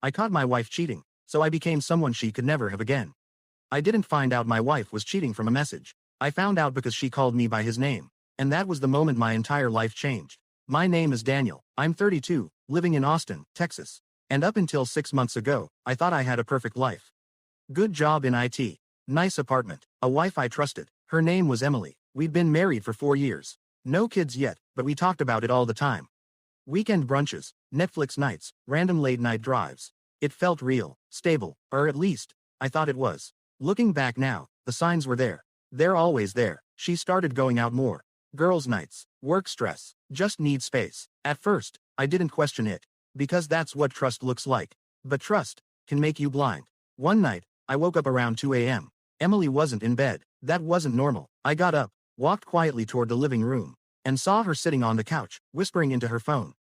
I caught my wife cheating, so I became someone she could never have again. I didn't find out my wife was cheating from a message. I found out because she called me by his name. And that was the moment my entire life changed. My name is Daniel. I'm 32, living in Austin, Texas. And up until 6 months ago, I thought I had a perfect life. Good job in IT. Nice apartment. A wife I trusted. Her name was Emily. We'd been married for 4 years. No kids yet, but we talked about it all the time. Weekend brunches, Netflix nights, random late-night drives. It felt real, stable, or at least, I thought it was. Looking back now, the signs were there. They're always there. She started going out more. Girls' nights, work stress, just need space. At first, I didn't question it, because that's what trust looks like. But trust can make you blind. One night, I woke up around 2 a.m. Emily wasn't in bed. That wasn't normal. I got up, walked quietly toward the living room, and saw her sitting on the couch, whispering into her phone.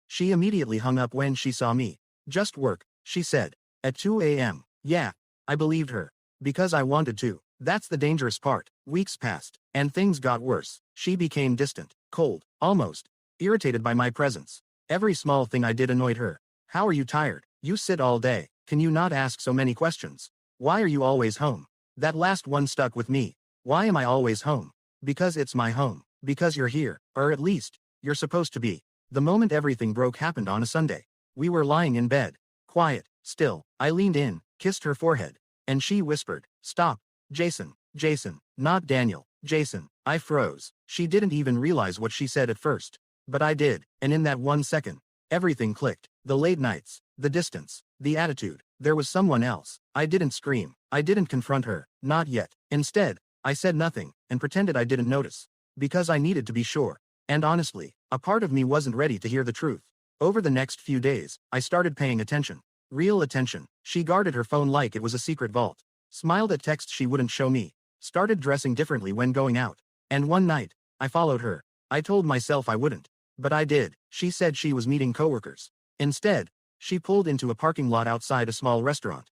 She immediately hung up when she saw me. Just work, she said. At 2 a.m. Yeah, I believed her. Because I wanted to. That's the dangerous part. Weeks passed, and things got worse. She became distant, cold, almost irritated by my presence. Every small thing I did annoyed her. How are you tired? You sit all day. Can you not ask so many questions? Why are you always home? That last one stuck with me. Why am I always home? Because it's my home. Because you're here, or at least, you're supposed to be. The moment everything broke happened on a Sunday. We were lying in bed. Quiet, still. I leaned in, kissed her forehead, and she whispered, "Stop. Jason, Jason, not Daniel, Jason." I froze. She didn't even realize what she said at first. But I did, and in that 1 second, everything clicked. The late nights, the distance, the attitude. There was someone else. I didn't scream. I didn't confront her. Not yet. Instead, I said nothing, and pretended I didn't notice. Because I needed to be sure. And honestly, a part of me wasn't ready to hear the truth. Over the next few days, I started paying attention. Real attention. She guarded her phone like it was a secret vault. Smiled at texts she wouldn't show me. Started dressing differently when going out. And one night, I followed her. I told myself I wouldn't. But I did. She said she was meeting coworkers. Instead, she pulled into a parking lot outside a small restaurant.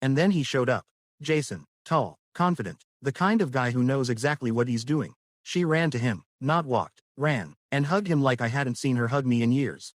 And then he showed up. Jason, tall, confident, the kind of guy who knows exactly what he's doing. She ran to him, not walked, ran, and hugged him like I hadn't seen her hug me in years.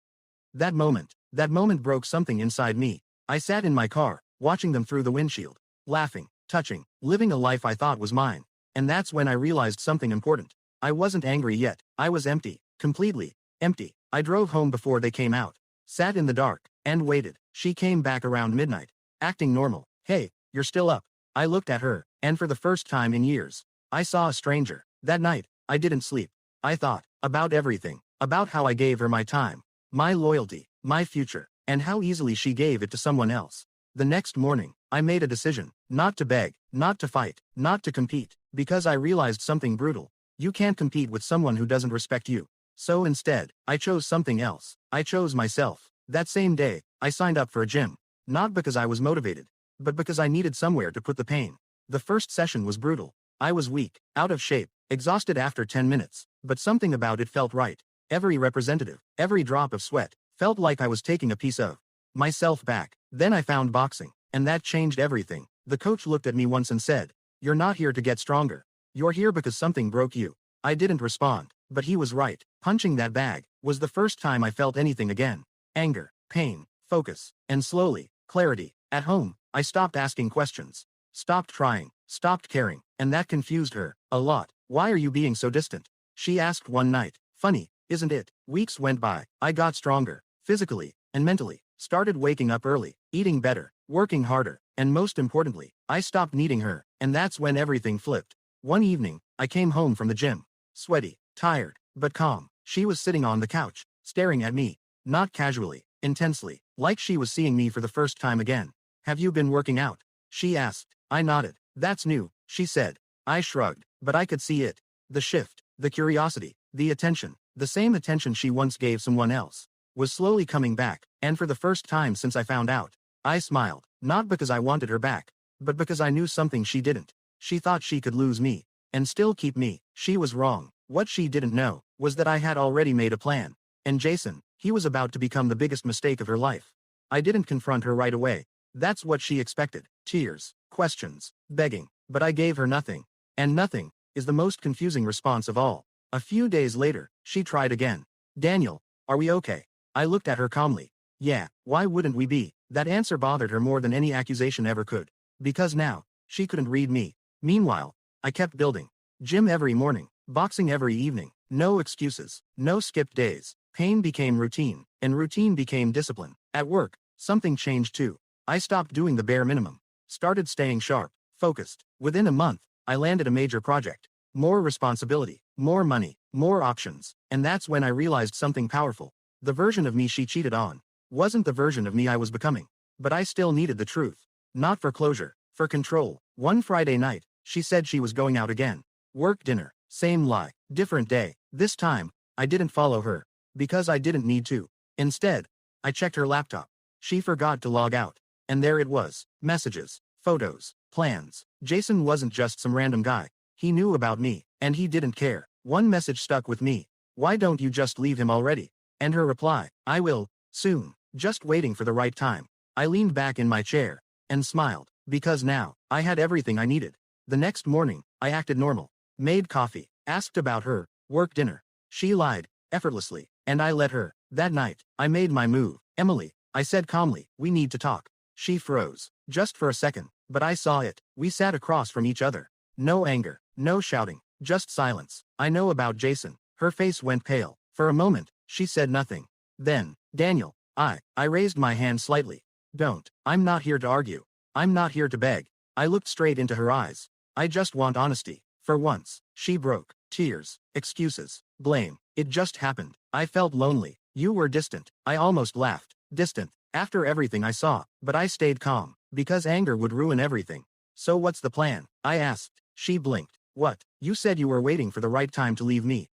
That moment broke something inside me. I sat in my car, watching them through the windshield, laughing, touching, living a life I thought was mine. And that's when I realized something important. I wasn't angry yet. I was empty, completely empty. I drove home before they came out, sat in the dark, and waited. She came back around midnight, acting normal. "Hey, you're still up." I looked at her, and for the first time in years, I saw a stranger. That night, I didn't sleep. I thought about everything, about how I gave her my time, my loyalty, my future, and how easily she gave it to someone else. The next morning, I made a decision, not to beg, not to fight, not to compete, because I realized something brutal. You can't compete with someone who doesn't respect you. So instead, I chose something else. I chose myself. That same day, I signed up for a gym. Not because I was motivated, but because I needed somewhere to put the pain. The first session was brutal. I was weak, out of shape, exhausted after 10 minutes, but something about it felt right. Every representative, every drop of sweat, felt like I was taking a piece of myself back. Then I found boxing, and that changed everything. The coach looked at me once and said, "You're not here to get stronger. You're here because something broke you." I didn't respond, but he was right. Punching that bag was the first time I felt anything again. Anger, pain, focus, and slowly, clarity. At home, I stopped asking questions. Stopped trying, stopped caring, and that confused her a lot. "Why are you being so distant?" she asked one night. Funny, isn't it? Weeks went by. I got stronger, physically and mentally, started waking up early, eating better, working harder, and most importantly, I stopped needing her, and that's when everything flipped. One evening, I came home from the gym, sweaty, tired, but calm. She was sitting on the couch, staring at me, not casually, intensely, like she was seeing me for the first time again. "Have you been working out?" she asked. I nodded. "That's new," she said. I shrugged, but I could see it. The shift, the curiosity, the attention, the same attention she once gave someone else, was slowly coming back, and for the first time since I found out, I smiled, not because I wanted her back, but because I knew something she didn't. She thought she could lose me, and still keep me. She was wrong. What she didn't know was that I had already made a plan. And Jason, he was about to become the biggest mistake of her life. I didn't confront her right away. That's what she expected. Tears, questions, begging. But I gave her nothing. And nothing is the most confusing response of all. A few days later, she tried again. "Daniel, are we okay?" I looked at her calmly. "Yeah, why wouldn't we be?" That answer bothered her more than any accusation ever could. Because now, she couldn't read me. Meanwhile, I kept building. Gym every morning, boxing every evening, no excuses, no skipped days. Pain became routine, and routine became discipline. At work, something changed too. I stopped doing the bare minimum. Started staying sharp, focused. Within a month, I landed a major project. More responsibility, more money, more options. And that's when I realized something powerful. The version of me she cheated on wasn't the version of me I was becoming. But I still needed the truth. Not for closure, for control. One Friday night, she said she was going out again. Work dinner, same lie, different day. This time, I didn't follow her. Because I didn't need to. Instead, I checked her laptop. She forgot to log out. And there it was. Messages, photos, plans. Jason wasn't just some random guy. He knew about me, and he didn't care. One message stuck with me. Why don't you just leave him already? And her reply, I will, soon. Just waiting for the right time. I leaned back in my chair and smiled, because now, I had everything I needed. The next morning, I acted normal. Made coffee, asked about her, work dinner. She lied, effortlessly, and I let her. That night, I made my move. Emily, I said calmly, we need to talk. She froze, just for a second, but I saw it. We sat across from each other. No anger, no shouting, just silence. I know about Jason. Her face went pale. For a moment, she said nothing. Then, Daniel, I raised my hand slightly. Don't. I'm not here to argue. I'm not here to beg. I looked straight into her eyes. I just want honesty. For once, she broke. Tears, excuses, blame. It just happened. I felt lonely. You were distant. I almost laughed. Distant. After everything I saw. But I stayed calm. Because anger would ruin everything. So what's the plan? I asked. She blinked. What? You said you were waiting for the right time to leave me.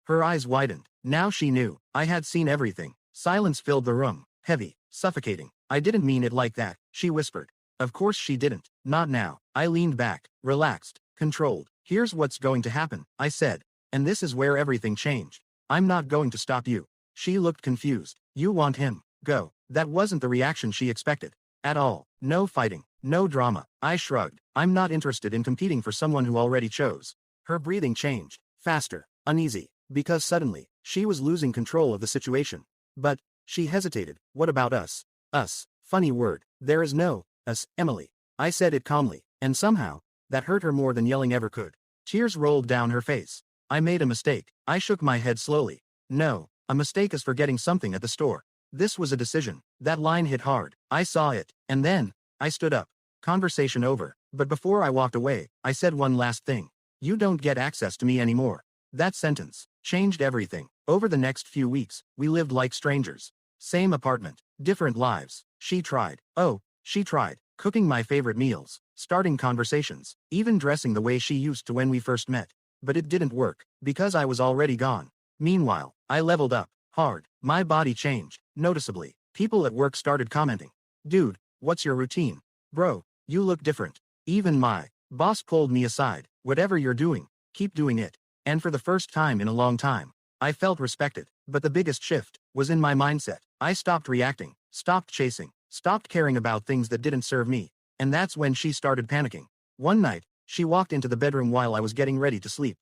Her eyes widened. Now she knew. I had seen everything. Silence filled the room. Heavy. Suffocating. I didn't mean it like that, she whispered. Of course she didn't. Not now. I leaned back. Relaxed. Controlled. Here's what's going to happen, I said. And this is where everything changed. I'm not going to stop you. She looked confused. You want him. Go. That wasn't the reaction she expected. At all. No fighting. No drama. I shrugged. I'm not interested in competing for someone who already chose. Her breathing changed. Faster. Uneasy. Because suddenly, she was losing control of the situation. But, she hesitated. What about us? Us. Funny word. There is no us, Emily. I said it calmly. And somehow, that hurt her more than yelling ever could. Tears rolled down her face. I made a mistake. I shook my head slowly. No, a mistake is forgetting something at the store. This was a decision. That line hit hard. I saw it. And then, I stood up. Conversation over. But before I walked away, I said one last thing. You don't get access to me anymore. That sentence changed everything. Over the next few weeks, we lived like strangers. Same apartment, different lives. She tried. Oh, she tried. Cooking my favorite meals, starting conversations, even dressing the way she used to when we first met. But it didn't work, because I was already gone. Meanwhile, I leveled up, hard. My body changed, noticeably. People at work started commenting. Dude, what's your routine? Bro, you look different. Even my boss pulled me aside. Whatever you're doing, keep doing it. And for the first time in a long time, I felt respected. But the biggest shift was in my mindset. I stopped reacting, stopped chasing, stopped caring about things that didn't serve me. And that's when she started panicking. One night, she walked into the bedroom while I was getting ready to sleep.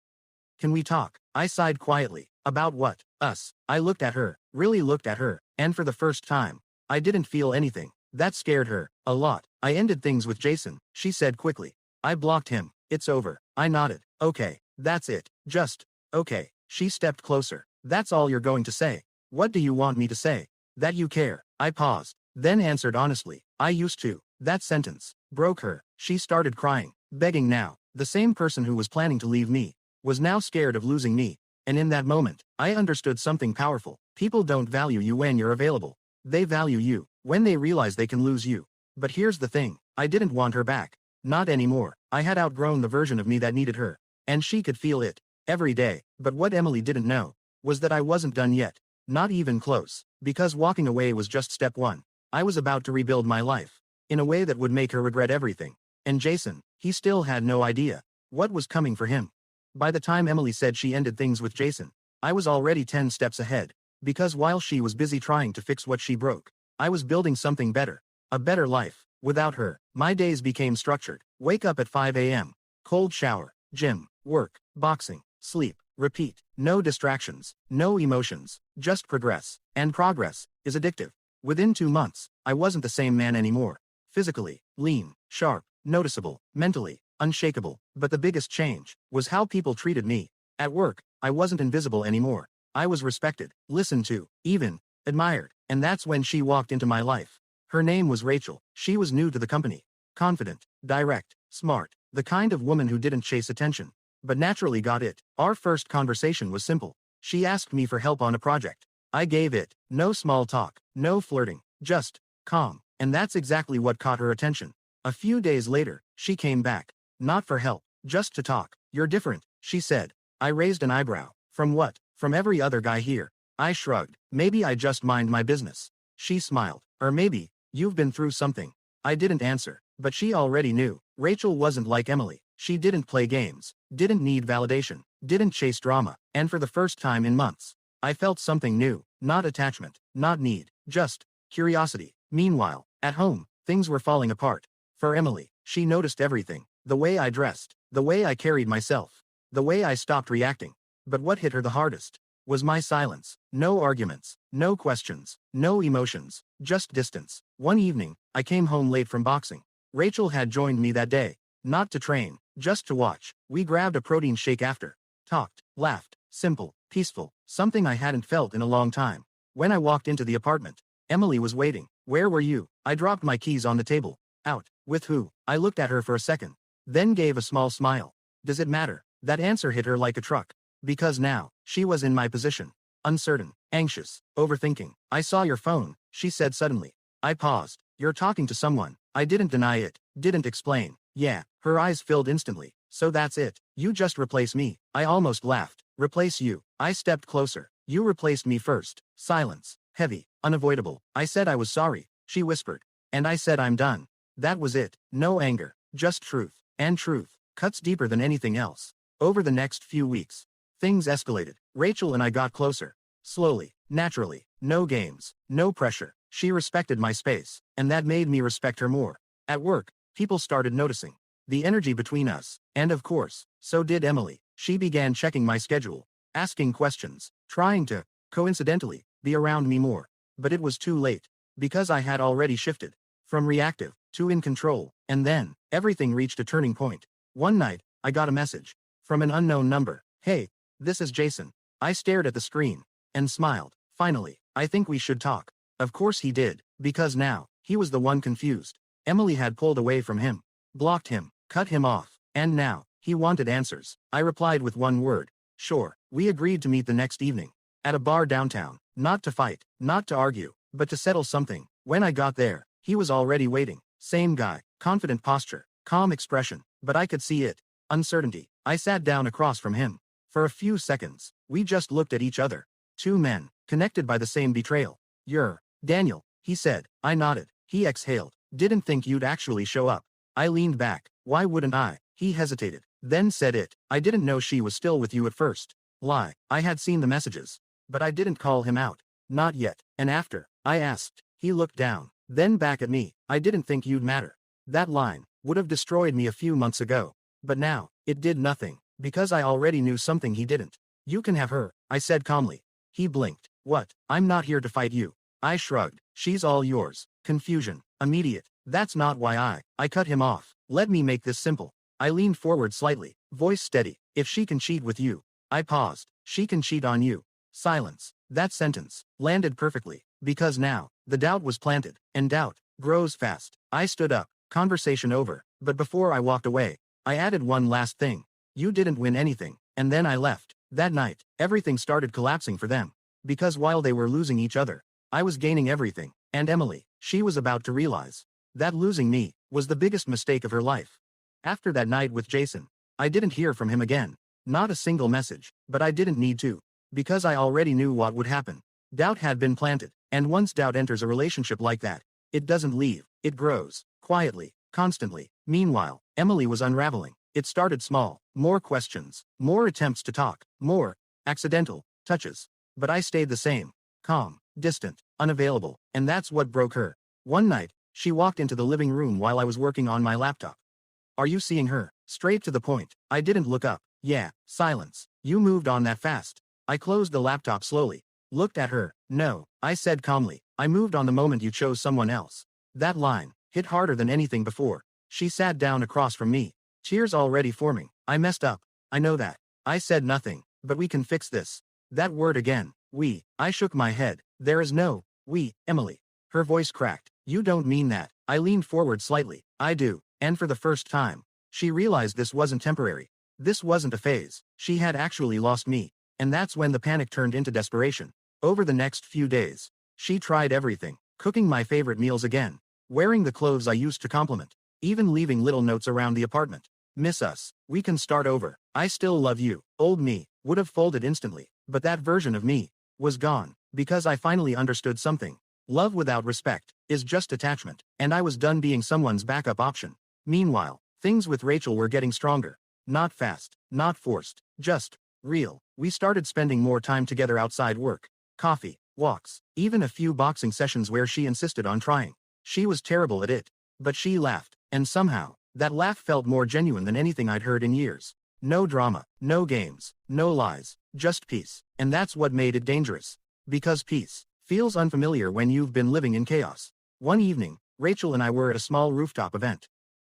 Can we talk? I sighed quietly. About what? Us. I looked at her, really looked at her, and for the first time, I didn't feel anything. That scared her, a lot. I ended things with Jason, she said quickly. I blocked him. It's over. I nodded. Okay, that's it. Just, okay. She stepped closer. That's all you're going to say? What do you want me to say? That you care. I paused, then answered honestly. I used to. That sentence broke her. She started crying, begging now. The same person who was planning to leave me was now scared of losing me. And in that moment, I understood something powerful. People don't value you when you're available. They value you when they realize they can lose you. But here's the thing. I didn't want her back. Not anymore. I had outgrown the version of me that needed her. And she could feel it every day. But what Emily didn't know was that I wasn't done yet. Not even close. Because walking away was just step one. I was about to rebuild my life in a way that would make her regret everything. And Jason, he still had no idea what was coming for him. By the time Emily said she ended things with Jason, I was already 10 steps ahead. Because while she was busy trying to fix what she broke, I was building something better. A better life. Without her, my days became structured. Wake up at 5 a.m. Cold shower. Gym. Work. Boxing. Sleep. Repeat. No distractions. No emotions. Just progress. And progress is addictive. Within 2 months, I wasn't the same man anymore. Physically, lean, sharp, noticeable, mentally, unshakable. But the biggest change was how people treated me. At work, I wasn't invisible anymore. I was respected, listened to, even admired. And that's when she walked into my life. Her name was Rachel. She was new to the company. Confident, direct, smart, the kind of woman who didn't chase attention, but naturally got it. Our first conversation was simple. She asked me for help on a project. I gave it. No small talk, no flirting, just calm. And that's exactly what caught her attention. A few days later, she came back. Not for help, just to talk. You're different, she said. I raised an eyebrow. From what? From every other guy here. I shrugged. Maybe I just mind my business. She smiled. Or maybe, you've been through something. I didn't answer, but she already knew. Rachel wasn't like Emily. She didn't play games, didn't need validation, didn't chase drama. And for the first time in months, I felt something new. Not attachment, not need, just curiosity. Meanwhile, at home, things were falling apart. For Emily, she noticed everything. The way I dressed, the way I carried myself, the way I stopped reacting. But what hit her the hardest was my silence. No arguments, no questions, no emotions, just distance. One evening, I came home late from boxing. Rachel had joined me that day, not to train, just to watch. We grabbed a protein shake after, talked, laughed, simple, peaceful, something I hadn't felt in a long time. When I walked into the apartment, Emily was waiting. Where were you? I dropped my keys on the table. Out. With who? I looked at her for a second, then gave a small smile. Does it matter? That answer hit her like a truck. Because now, she was in my position. Uncertain, anxious, overthinking. I saw your phone, she said suddenly. I paused. You're talking to someone. I didn't deny it, didn't explain. Yeah, her eyes filled instantly. So that's it. You just replace me. I almost laughed. Replace you. I stepped closer. You replaced me first. Silence. Heavy. Unavoidable. I said I was sorry, she whispered. And I said I'm done. That was it. No anger. Just truth. And truth cuts deeper than anything else. Over the next few weeks, things escalated. Rachel and I got closer. Slowly. Naturally. No games. No pressure. She respected my space. And that made me respect her more. At work, people started noticing the energy between us. And of course, so did Emily. She began checking my schedule, asking questions, trying to, coincidentally, be around me more. But it was too late. Because I had already shifted from reactive to in control. And then, everything reached a turning point. One night, I got a message from an unknown number. Hey, this is Jason. I stared at the screen and smiled. Finally, I think we should talk. Of course he did, because now, he was the one confused. Emily had pulled away from him, blocked him, cut him off, and now, he wanted answers. I replied with one word. Sure. We agreed to meet the next evening at a bar downtown, not to fight, not to argue, but to settle something. When I got there, he was already waiting. Same guy, confident posture, calm expression, but I could see it. Uncertainty. I sat down across from him. For a few seconds, we just looked at each other. Two men, connected by the same betrayal. You're Daniel, he said. I nodded. He exhaled. Didn't think you'd actually show up. I leaned back. Why wouldn't I? He hesitated, then said it. I didn't know she was still with you at first. Lie. I had seen the messages. But I didn't call him out. Not yet. And after, I asked. He looked down, then back at me. I didn't think you'd matter. That line would have destroyed me a few months ago. But now, it did nothing, because I already knew something he didn't. You can have her, I said calmly. He blinked. What? I'm not here to fight you. I shrugged. She's all yours. Confusion. Immediate. That's not why I cut him off. Let me make this simple. I leaned forward slightly, voice steady. If she can cheat with you. I paused. She can cheat on you. Silence. That sentence landed perfectly, because now, the doubt was planted, and doubt grows fast. I stood up. Conversation over. But before I walked away, I added one last thing. You didn't win anything. And then I left. That night, everything started collapsing for them. Because while they were losing each other, I was gaining everything. And Emily, she was about to realize that losing me was the biggest mistake of her life. After that night with Jason, I didn't hear from him again. Not a single message, but I didn't need to. Because I already knew what would happen. Doubt had been planted, and once doubt enters a relationship like that, it doesn't leave, it grows, quietly, constantly. Meanwhile, Emily was unraveling. It started small, more questions, more attempts to talk, more accidental touches. But I stayed the same, calm, distant, unavailable, and that's what broke her. One night, she walked into the living room while I was working on my laptop. Are you seeing her? Straight to the point. I didn't look up. Yeah, silence. You moved on that fast. I closed the laptop slowly. Looked at her. No, I said calmly. I moved on the moment you chose someone else. That line hit harder than anything before. She sat down across from me, tears already forming. I messed up. I know that. I said nothing, but we can fix this. That word again. We. I shook my head. There is no we, Emily. Her voice cracked. You don't mean that. I leaned forward slightly. I do. And for the first time, she realized this wasn't temporary. This wasn't a phase. She had actually lost me. And that's when the panic turned into desperation. Over the next few days, she tried everything, cooking my favorite meals again, wearing the clothes I used to compliment, even leaving little notes around the apartment. Miss us. We can start over. I still love you. Old me would have folded instantly, but that version of me was gone, because I finally understood something. Love without respect is just attachment, and I was done being someone's backup option. Meanwhile, things with Rachel were getting stronger. Not fast, not forced, just real. We started spending more time together outside work. Coffee, walks, even a few boxing sessions where she insisted on trying. She was terrible at it, but she laughed, and somehow, that laugh felt more genuine than anything I'd heard in years. No drama, no games, no lies, just peace. And that's what made it dangerous. Because peace feels unfamiliar when you've been living in chaos. One evening, Rachel and I were at a small rooftop event.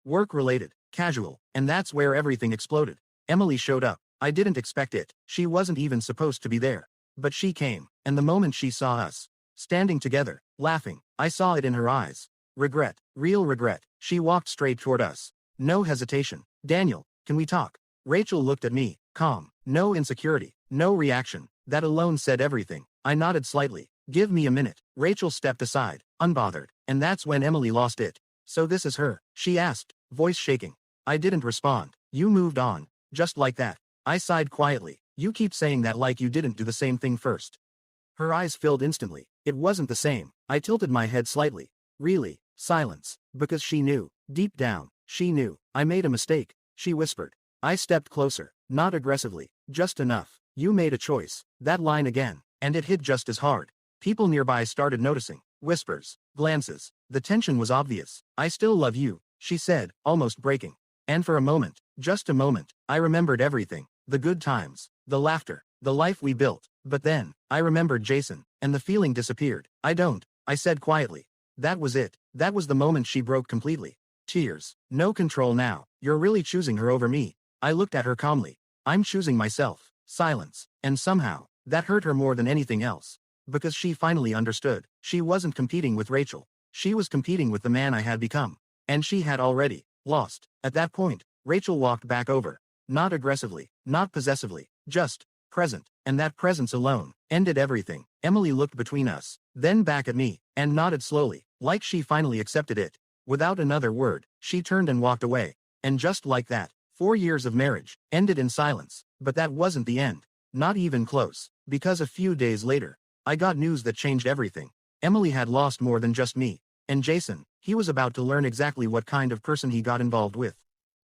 Work-related, casual, and that's where everything exploded. Emily showed up. I didn't expect it. She wasn't even supposed to be there. But she came, and the moment she saw us standing together, laughing, I saw it in her eyes. Regret, real regret. She walked straight toward us. No hesitation. Daniel, can we talk? Rachel looked at me, calm, no insecurity, no reaction. That alone said everything. I nodded slightly. Give me a minute. Rachel stepped aside, unbothered, and that's when Emily lost it. So this is her? She asked, voice shaking. I didn't respond. You moved on, just like that. I sighed quietly. You keep saying that like you didn't do the same thing first. Her eyes filled instantly. It wasn't the same. I tilted my head slightly. Really? Silence. Because she knew. Deep down, she knew. I made a mistake, she whispered. I stepped closer. Not aggressively. Just enough. You made a choice. That line again. And it hit just as hard. People nearby started noticing. Whispers. Glances. The tension was obvious. I still love you, she said, almost breaking. And for a moment, just a moment, I remembered everything. The good times. The laughter. The life we built. But then, I remembered Jason, and the feeling disappeared. I don't, I said quietly. That was it. That was the moment she broke completely. Tears. No control now. You're really choosing her over me. I looked at her calmly. I'm choosing myself. Silence. And somehow, that hurt her more than anything else. Because she finally understood. She wasn't competing with Rachel. She was competing with the man I had become. And she had already lost. At that point, Rachel walked back over. Not aggressively, not possessively, just present. And that presence alone ended everything. Emily looked between us, then back at me, and nodded slowly, like she finally accepted it. Without another word, she turned and walked away. And just like that, 4 years of marriage ended in silence. But that wasn't the end. Not even close. Because a few days later, I got news that changed everything. Emily had lost more than just me. And Jason, he was about to learn exactly what kind of person he got involved with.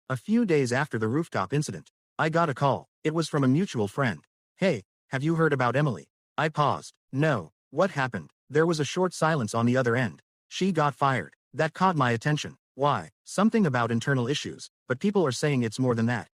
A few days after the rooftop incident, I got a call. It was from a mutual friend. Hey, have you heard about Emily? I paused. No. What happened? There was a short silence on the other end. She got fired. That caught my attention. Why? Something about internal issues, but people are saying it's more than that.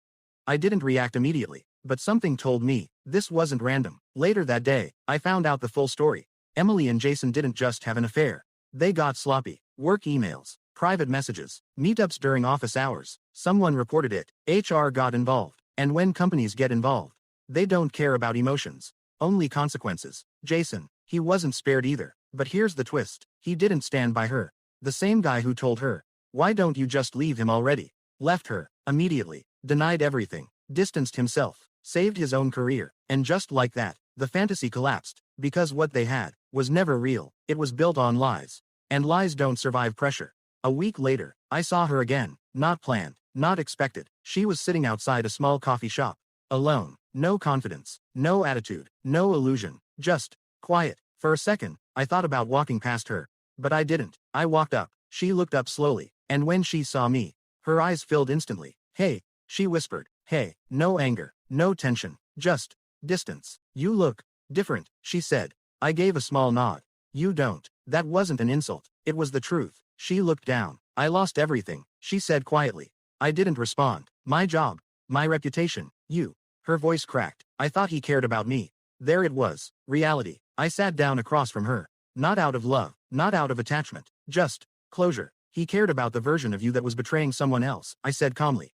I didn't react immediately, but something told me this wasn't random. Later that day, I found out the full story. Emily and Jason didn't just have an affair. They got sloppy. Work emails, private messages, meetups during office hours. Someone reported it. HR got involved. And when companies get involved, they don't care about emotions, only consequences. Jason, he wasn't spared either. But here's the twist. He didn't stand by her. The same guy who told her, why don't you just leave him already? Left her, immediately, denied everything, distanced himself, saved his own career. And just like that, the fantasy collapsed. Because what they had was never real. It was built on lies. And lies don't survive pressure. A week later, I saw her again. Not planned, not expected. She was sitting outside a small coffee shop. Alone. No confidence. No attitude. No illusion. Just quiet. For a second, I thought about walking past her. But I didn't. I walked up. She looked up slowly. And when she saw me, her eyes filled instantly. Hey, she whispered. Hey, no anger. No tension. Just distance. You look different, she said. I gave a small nod. You don't. That wasn't an insult. It was the truth. She looked down. I lost everything, she said quietly. I didn't respond. My job. My reputation. You. Her voice cracked. I thought he cared about me. There it was. Reality. I sat down across from her. Not out of love, not out of attachment, just closure. He cared about the version of you that was betraying someone else, I said calmly.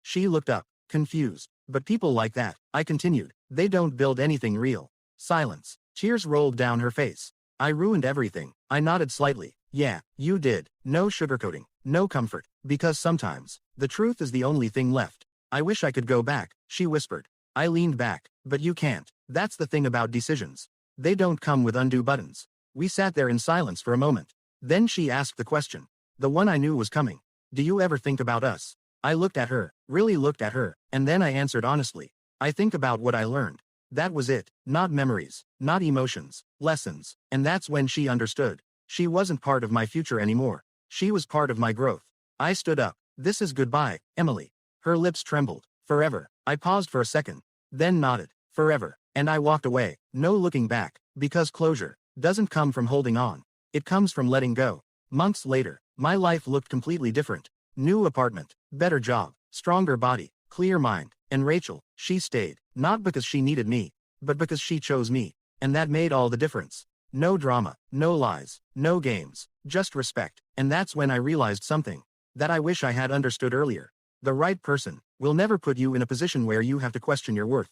She looked up, confused. But people like that, I continued, they don't build anything real. Silence. Tears rolled down her face. I ruined everything. I nodded slightly. Yeah, you did. No sugarcoating, no comfort, because sometimes, the truth is the only thing left. I wish I could go back, she whispered. I leaned back, but you can't. That's the thing about decisions. They don't come with undo buttons. We sat there in silence for a moment. Then she asked the question. The one I knew was coming. Do you ever think about us? I looked at her, really looked at her, and then I answered honestly. I think about what I learned. That was it, not memories, not emotions, lessons, and that's when she understood. She wasn't part of my future anymore. She was part of my growth. I stood up. This is goodbye, Emily. Her lips trembled. Forever. I paused for a second, then nodded. Forever. And I walked away, no looking back, because closure doesn't come from holding on. It comes from letting go. Months later, my life looked completely different. New apartment, better job, stronger body, clear mind, and Rachel, she stayed, not because she needed me, but because she chose me, and that made all the difference. No drama, no lies, no games, just respect, and that's when I realized something that I wish I had understood earlier. The right person will never put you in a position where you have to question your worth.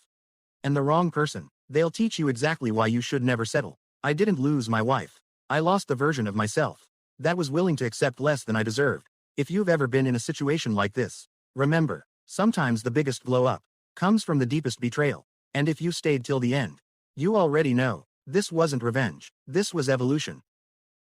And the wrong person, they'll teach you exactly why you should never settle. I didn't lose my wife. I lost the version of myself that was willing to accept less than I deserved. If you've ever been in a situation like this, remember, sometimes the biggest blow up comes from the deepest betrayal. And if you stayed till the end, you already know, this wasn't revenge. This was evolution.